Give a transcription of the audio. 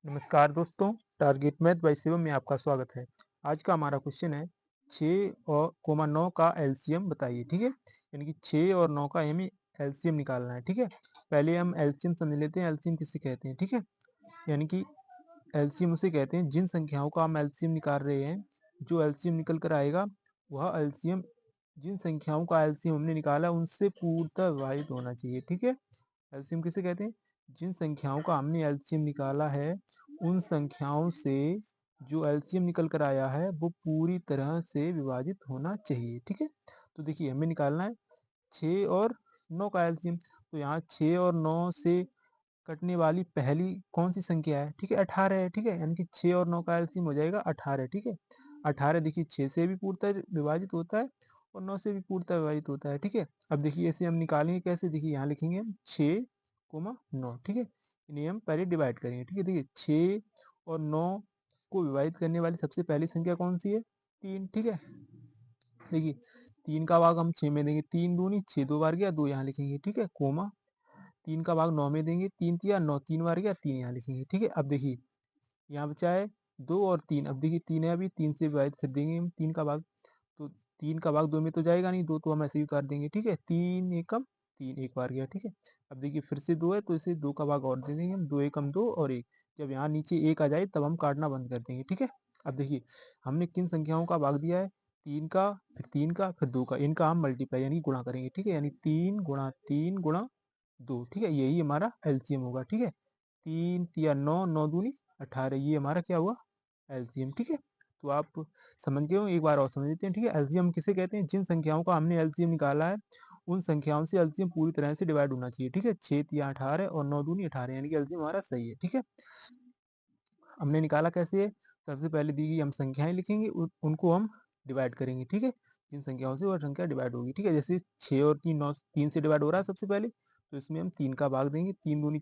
नमस्कार दोस्तों, target math bye Shivam में आपका स्वागत है। आज का हमारा क्वेश्चन है 6 और 9 का एलसीएम बताइए। ठीक है, यानी कि 6 और 9 का हमें एलसीएम निकालना है। ठीक है, पहले हम एलसीएम समझ लेते हैं। एलसीएम किसे कहते हैं? ठीक है, यानी कि एलसीएम उसे कहते हैं जिन संख्याओं का हम एलसीएम निकाल रहे हैं, जो एलसीएम निकल कर आएगा वह एलसीएम जिन संख्याओं का एलसीएम हमने निकाला उनसे पूर्णतः विभाजित होना चाहिए। ठीक है, एलसीएम किसे कहते हैं? जिन संख्याओं का हमने एलसीएम निकाला है उन संख्याओं से जो एलसीएम निकल कर आया है वो पूरी तरह से विभाजित होना चाहिए। ठीक है, तो देखिए हमें निकालना है 6 और 9 का एलसीएम। तो यहाँ 6 और 9 से कटने वाली पहली कौन सी संख्या है? ठीक है, 18 है। ठीक है, यानी कि 6 और 9 का एलसीएम हो जाएगा 18। ठीक है, 18 देखिए 6 से भी पूर्णतः विभाजित होता है और 9 से भी पूर्णतः विभाजित होता है। ठीक है, अब देखिए इसे हम निकालेंगे कैसे? देखिए यहाँ लिखेंगे हम 6 9। ठीक है, इन्हें हम पहले डिवाइड करेंगे। ठीक है, देखिए 6 और 9 को विभाजित करने वाली सबसे पहली संख्या कौन सी है? 3। ठीक है, देखिए 3 का भाग हम 6 में देंगे, 3 दूनी 6, 2 बार गया 2 यहाँ लिखेंगे। ठीक है, कोमा 3 का भाग 9 में देंगे, 3 तिया 9, 3 बार गया 3 यहाँ लिखेंगे। ठीक है, अब देखिए यहाँ बचा है 2 और 3। अब देखिए 3 है, अभी 3 से विभाजित कर देंगे हम 3 का भाग। तो 3 का भाग 2 में तो जाएगा नहीं, 2 तो हम ऐसे ही काट देंगे। ठीक है, 3 एकम 3 एक बार गया। ठीक है, अब देखिए फिर से 2 है तो इसे 2 का भाग और दे देंगे हम, 2 एकम 2 और 1। जब यहाँ नीचे 1 आ जाए तब हम काटना बंद कर देंगे। ठीक है, अब देखिए हमने किन संख्याओं का भाग दिया है? 3 का, फिर 3 का, फिर 2 का। इनका हम मल्टीप्लाई यानी गुणा करेंगे। ठीक है, यानी 3 गुणा 3 गुणा 2। ठीक है, यही हमारा एलसीएम होगा। ठीक है, 3 तिया 9, 9 दूनी 18, ये हमारा क्या हुआ? एलसीएम। ठीक है, तो आप समझ गए हो, एक बार और समझ लेते हैं। ठीक है, एलसीएम किसे कहते हैं? जिन संख्याओं का हमने एलसीएम निकाला है उन संख्याओं से एलसीएम पूरी तरह से डिवाइड होना चाहिए। ठीक है, 6 तिया 18 और 9 दूनी 18, यानी कि एलसीएम हमारा सही है। ठीक है, हमने निकाला कैसे है? सबसे पहले दी गई हम संख्याएं लिखेंगे, उनको हम डिवाइड करेंगे। ठीक है, जिन संख्याओं से वह संख्या डिवाइड होगी। ठीक है, जैसे 6 और 3 9, 3 से डिवाइड हो रहा है सबसे पहले, तो इसमें हम 3 का भाग देंगे, 3 दूनी